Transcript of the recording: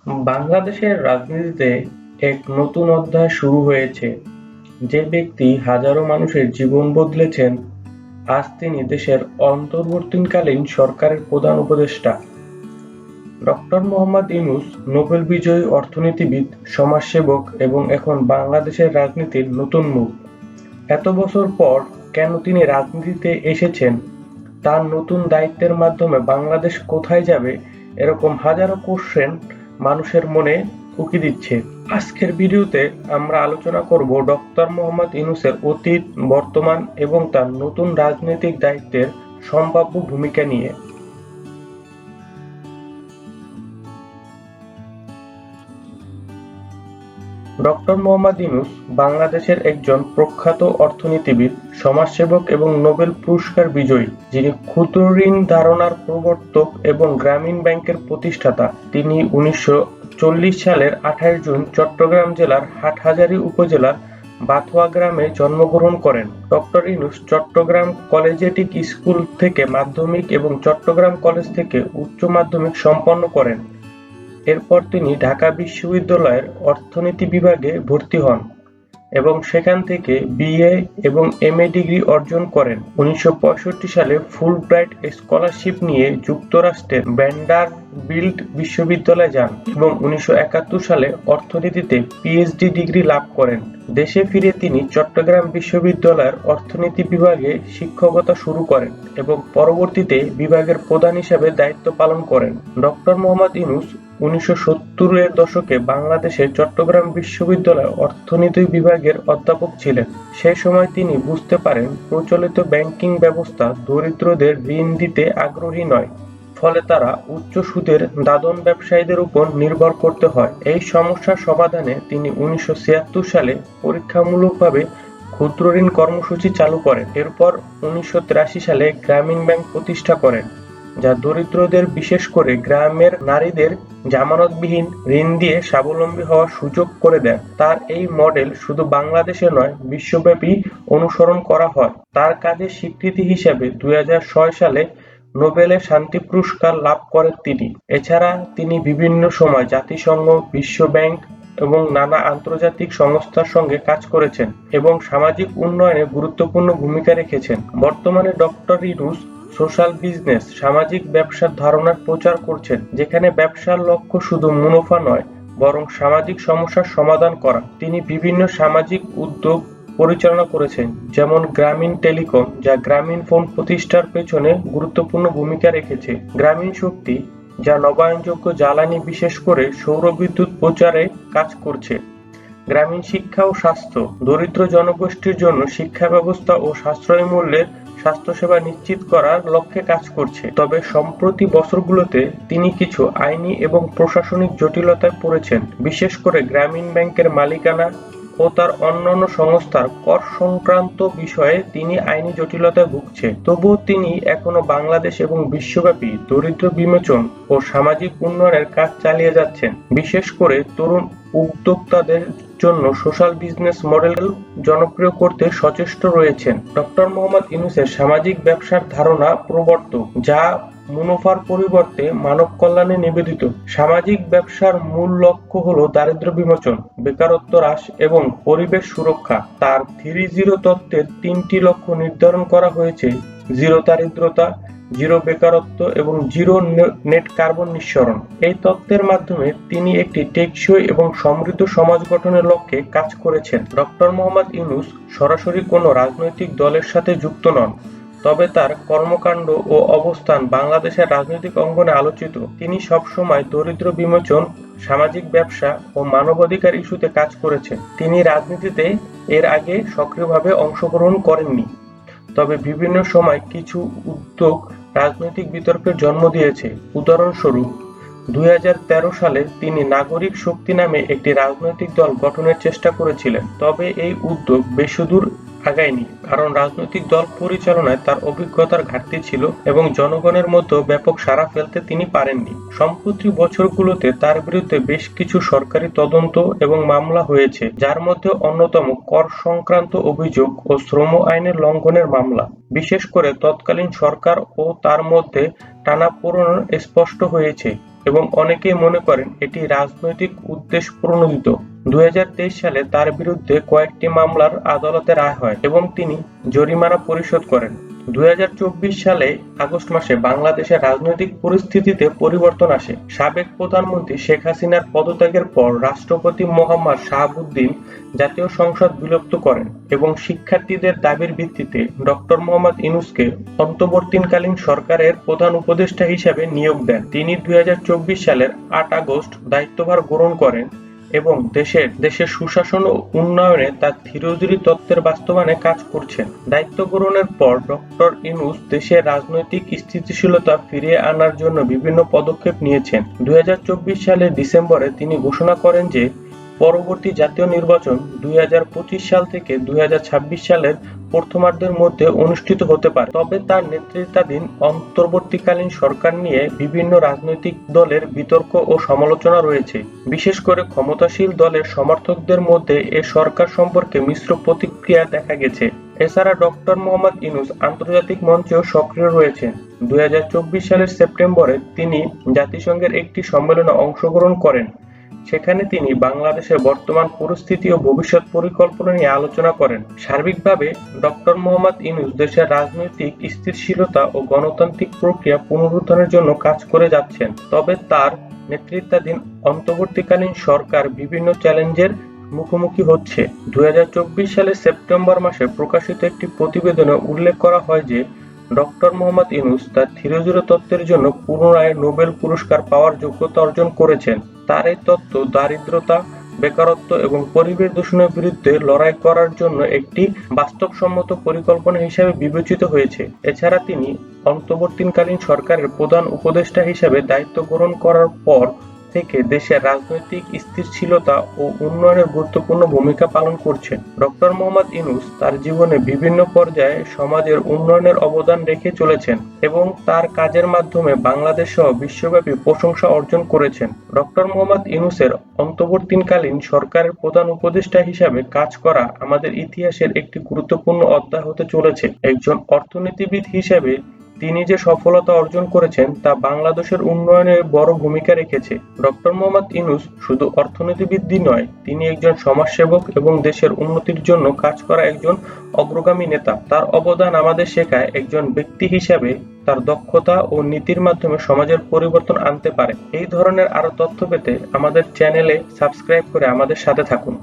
বাংলাদেশের রাজনীতিতে এক নতুন অধ্যায় শুরু হয়েছে। যে ব্যক্তি হাজারো মানুষের জীবন বদলেছেন, আজ তিনি দেশের অন্তর্বর্তীকালীন সরকারের প্রধান উপদেষ্টা। ডক্টর মোহাম্মদ ইউনূস নোবেল বিজয়ী অর্থনীতিবিদ, সমাজসেবক এবং এখন বাংলাদেশের রাজনীতির নতুন মুখ। এত বছর পর কেন তিনি রাজনীতিতে এসেছেন, তার নতুন দায়িত্বের মাধ্যমে বাংলাদেশ কোথায় যাবে, এরকম হাজারো কোশ্চেন মানুষের মনে উকি দিচ্ছে। আজকের ভিডিওতে আমরা আলোচনা করব ডক্টর মোহাম্মদ ইউনূসের অতীত, বর্তমান এবং তার নতুন রাজনৈতিক দায়িত্বের সম্ভাব্য ভূমিকা নিয়ে। ডক্টর মোহাম্মদ ইউনূস বাংলাদেশের একজন প্রখ্যাত অর্থনীতিবিদ, সমাজসেবক এবং নোবেল পুরস্কার বিজয়ী, যিনি ক্ষুদ্র ঋণ ধারণার প্রবর্তক এবং গ্রামীণ ব্যাংকের প্রতিষ্ঠাতা। তিনি 1940 সালের 28 জুন চট্টগ্রাম জেলার হাটহাজারী উপজেলার বাথুয়া গ্রামে জন্মগ্রহণ করেন। Doctor Yunus Chittagong collegiate school থেকে মাধ্যমিক এবং চট্টগ্রাম কলেজ থেকে উচ্চ মাধ্যমিক সম্পন্ন করেন। এরপর তিনি ঢাকা বিশ্ববিদ্যালয়ের অর্থনীতি বিভাগে ভর্তি হন এবং সেখান থেকে বিএ এবং এমএ ডিগ্রি অর্জন করেন। 1965 সালে ফুলব্রাইট স্কলারশিপ নিয়ে যুক্তরাষ্ট্রের ভ্যান্ডারবিল্ট বিশ্ববিদ্যালয়ে যান এবং 1971 সালে অর্থনীতিতে পিএইচডি ডিগ্রি লাভ করেন। দেশে ফিরে তিনি চট্টগ্রাম বিশ্ববিদ্যালয়ের অর্থনীতি বিভাগে শিক্ষকতা শুরু করেন এবং পরবর্তীতে বিভাগের প্রধান হিসেবে দায়িত্ব পালন করেন। ডক্টর মোহাম্মদ ইউনূস 1970-এর দশকে বাংলাদেশের চট্টগ্রাম বিশ্ববিদ্যালয়ে অর্থনীতি বিভাগের অধ্যাপক ছিলেন। সেই সময় তিনি বুঝতে পারেন প্রচলিত ব্যাংকিং ব্যবস্থা দরিদ্রদের ঋণ দিতে আগ্রহী নয়, ফলে তারা উচ্চ সুদের দাদন ব্যবসায়ীদের উপর নির্ভর করতে হয়। এই সমস্যার সমাধানে তিনি 1976 সালে পরীক্ষামূলকভাবে ক্ষুদ্র ঋণ কর্মসূচি চালু করেন। এরপর 1983 সালে গ্রামীণ ব্যাংক প্রতিষ্ঠা করেন, যা দরিদ্রদের, বিশেষ করে গ্রামের নারীদের জামানতবিহীন ঋণ দিয়ে স্বাবলম্বী হওয়ার সুযোগ করে দেন। তার এই মডেল শুধু বাংলাদেশে নয়, বিশ্বব্যাপী অনুসরণ করা হয়। তার কাজের স্বীকৃতি হিসেবে 2006 সালে নোবেলের শান্তি পুরস্কার লাভ করেন তিনি। এছাড়া তিনি বিভিন্ন সময় জাতিসংঘ, বিশ্ব ব্যাংক এবং নানা আন্তর্জাতিক সংস্থার সঙ্গে কাজ করেছেন এবং সামাজিক উন্নয়নে গুরুত্বপূর্ণ ভূমিকা রেখেছেন। বর্তমানে ডক্টর ইউনূস সোশ্যাল বিজনেস, সামাজিক ব্যবসার ধারণার প্রচার করছেন, যেখানে ব্যবসার লক্ষ্য শুধু মুনাফা নয়, বরং সামাজিক সমস্যার সমাধান করা। তিনি বিভিন্ন সামাজিক উদ্যোগ পরিচালনা করেছেন, যেমন গ্রামীণ টেলিকম, যা গ্রামীণ ফোন প্রতিষ্ঠার পেছনে গুরুত্বপূর্ণ ভূমিকা রেখেছে, গ্রামীণ শক্তি, যা নবায়নযোগ্য জ্বালানি বিশেষ করে সৌরবিদ্যুৎ প্রচারে কাজ করছে, গ্রামীণ শিক্ষা ও স্বাস্থ্য, দরিদ্র জনগোষ্ঠীর জন্য শিক্ষা ব্যবস্থা ও সাশ্রয়ী মূল্যের স্বাস্থ্যসেবা নিশ্চিত করার লক্ষ্যে কাজ করছে। তবে সম্প্রতি বছরগুলোতে তিনি কিছু আইনি এবং প্রশাসনিক জটিলতায় পড়েছেন, বিশেষ করে গ্রামীণ ব্যাংকের মালিকানা ও তার অন্যান্য সংস্থার কর সংক্রান্ত বিষয়ে তিনি আইনি জটিলতায় ভুগছে। তবুও তিনি এখনো বাংলাদেশ এবং বিশ্বব্যাপী দরিদ্র বিমোচন ও সামাজিক উন্নয়নের কাজ চালিয়ে যাচ্ছেন, বিশেষ করে তরুণ উদ্যোক্তাদের জন্য সোশ্যাল বিজনেস মডেল জনপ্রিয় করতে সচেষ্ট রয়েছেন। ডক্টর মোহাম্মদ ইউনূসের সামাজিক ব্যবসার ধারণা প্রবর্তক, যা মুনাফার পরিবর্তে মানব কল্যাণে নিবেদিত। সামাজিক ব্যবসার মূল লক্ষ্য হল দারিদ্র্য বিমোচন, বেকারত্ব হ্রাস এবং পরিবেশ সুরক্ষা। তার 3-0 তত্ত্বের 3টি লক্ষ্য নির্ধারণ করা হয়েছে: জিরো দারিদ্রতা, জিরো বেকারত্ব এবং জিরো নেট কার্বন নিঃসরণ। এই তত্ত্বের মাধ্যমে তিনি একটি টেকসই এবং সমৃদ্ধ সমাজ গঠনের লক্ষ্যে কাজ করেছেন। ডক্টর মোহাম্মদ ইউনূস সরাসরি কোনো রাজনৈতিক দলের সাথে যুক্ত নন, তবে তার কর্মকাণ্ড ও অবস্থান বাংলাদেশের রাজনৈতিক অঙ্গনে আলোচিত। তিনি সবসময় দরিদ্র বিমোচন, সামাজিক ব্যবসা ও মানবাধিকার ইস্যুতে কাজ করেছেন। তিনি রাজনীতিতে এর আগে সক্রিয়ভাবে অংশগ্রহণ করেননি, তবে বিভিন্ন সময় কিছু উদ্যোগ রাজনৈতিক বিতর্কের জন্ম দিয়েছে। উদাহরণস্বরূপ, 2013 সালে তিনি নাগরিক শক্তি নামে একটি রাজনৈতিক দল গঠনের চেষ্টা করেছিলেন, তবে এই উদ্যোগ বেশিদূর আগায়নি, কারণ রাজনৈতিক দল পরিচালনায় তার অভিজ্ঞতার ঘাটতি ছিল এবং জনগণের মধ্যে ব্যাপক সাড়া ফেলতে তিনি পারেননি। সম্প্রতি বছরগুলোতে তার বিরুদ্ধে বেশ কিছু সরকারি তদন্ত এবং মামলা হয়েছে, যার মধ্যে অন্যতম কর সংক্রান্ত অভিযোগ ও শ্রম আইনের লঙ্ঘনের মামলা। বিশেষ করে তৎকালীন সরকার ও তার মধ্যে টানাপোড়েন স্পষ্ট হয়েছে। এবং অনেকেই মনে করেন এটি রাজনৈতিক উদ্দেশ্য প্রণোদিত। 2023 সালে তার বিরুদ্ধে কয়েকটি মামলার আদালতে রায় হয় এবং তিনি জরিমানা পরিশোধ করেন। 2024 সালে আগস্ট মাসে বাংলাদেশের রাজনৈতিক পরিস্থিতিতে পরিবর্তন আসে। সাবেক প্রধানমন্ত্রী শেখ হাসিনার পদত্যাগের পর রাষ্ট্রপতি মোহাম্মদ শাহাবুদ্দিন জাতীয় সংসদ বিলুপ্ত করেন এবং শিক্ষার্থীদের দাবির ভিত্তিতে ডক্টর মোহাম্মদ ইউনূসকে অন্তর্বর্তীকালীন সরকারের প্রধান উপদেষ্টা হিসেবে নিয়োগ দেন। তিনি 2024 সালের 8 আগস্ট দায়িত্বভার গ্রহণ করেন এবং দেশের সুশাসন ও উন্নয়নে তার থিওরি তত্ত্বের বাস্তবায়নে কাজ করছেন। দায়িত্ব গ্রহণের পর ডক্টর ইউনূস দেশের রাজনৈতিক স্থিতিশীলতা ফিরিয়ে আনার জন্য বিভিন্ন পদক্ষেপ নিয়েছেন। 2024 সালের ডিসেম্বরে তিনি ঘোষণা করেন যে পরবর্তী জাতীয় নির্বাচন 2025 সাল থেকে 2026 সালের প্রথমার্ধের মধ্যে অনুষ্ঠিত হতে পারে। তবে তার নেতৃত্বাধীন অন্তর্বর্তীকালীন সরকার নিয়ে বিভিন্ন রাজনৈতিক দলের বিতর্ক ও সমালোচনা রয়েছে। বিশেষ করে ক্ষমতাসীন দলের সমর্থকদের মধ্যে এ সরকার সম্পর্কে মিশ্র প্রতিক্রিয়া দেখা গেছে। এছাড়া ডক্টর মোহাম্মদ ইউনূস আন্তর্জাতিক মঞ্চেও সক্রিয় রয়েছেন। 2024 সালের সেপ্টেম্বরে তিনি জাতিসংঘের একটি সম্মেলনে অংশগ্রহণ করেন। সেখানে তিনি বাংলাদেশের বর্তমান পরিস্থিতি ও ভবিষ্যৎ পরিকল্পনা নিয়ে আলোচনা করেন। সার্বিকভাবে ডক্টর মোহাম্মদ ইউনূস দেশের রাজনৈতিক স্থিতিশীলতা ও গণতান্ত্রিক প্রক্রিয়া পুনরুদ্ধারের জন্য কাজ করে যাচ্ছেন। তবে তার নেতৃত্বাধীন অন্তর্বর্তীকালীন সরকার বিভিন্ন চ্যালেঞ্জের মুখোমুখি হচ্ছে। 2024 সালের সেপ্টেম্বর মাসে প্রকাশিত একটি প্রতিবেদনে উল্লেখ করা হয় যে ডক্টর মোহাম্মদ ইউনূস তার থিওরি তত্ত্বের জন্য পুনরায় নোবেল পুরস্কার পাওয়ার যোগ্যতা অর্জন করেছেন। তার এই তত্ত্ব দারিদ্রতা, বেকারত্ব এবং পরিবেশ দূষণের বিরুদ্ধে লড়াই করার জন্য একটি বাস্তবসম্মত পরিকল্পনা হিসেবে বিবেচিত হয়েছে। এছাড়া তিনি অন্তর্বর্তীকালীন সরকারের প্রধান উপদেষ্টা হিসেবে দায়িত্ব গ্রহণ করার পর থেকে দেশের রাজনৈতিক স্থিতিশীলতা ও উন্নয়নের গুরুত্বপূর্ণ ভূমিকা পালন করছেন। ডক্টর মোহাম্মদ ইউনূস তার জীবনে বিভিন্ন পর্যায়ে সমাজের উন্নয়নের অবদান রেখে চলেছেন এবং তার কাজের মাধ্যমে বাংলাদেশ সহ বিশ্বব্যাপী প্রশংসা অর্জন করেছেন। ডক্টর মোহাম্মদ ইউনূসের অন্তর্বর্তীকালীন সরকারের প্রধান উপদেষ্টা হিসাবে কাজ করা আমাদের ইতিহাসের একটি গুরুত্বপূর্ণ অধ্যায় হতে চলেছে। একজন অর্থনীতিবিদ হিসেবে তিনি যে সফলতা অর্জন করেছেন তা বাংলাদেশের উন্নয়নে বড় ভূমিকা রেখেছে। ডক্টর মোহাম্মদ ইউনূস শুধু অর্থনীতিবিদই নয়, তিনি একজন সমাজসেবক এবং দেশের উন্নতির জন্য কাজ করা একজন অগ্রগামী নেতা। তার অবদান আমাদের শেখায় একজন ব্যক্তি হিসাবে তার দক্ষতা ও নীতির মাধ্যমে সমাজের পরিবর্তন আনতে পারে। এই ধরনের আরো তথ্য পেতে আমাদের চ্যানেলে সাবস্ক্রাইব করে আমাদের সাথে থাকুন।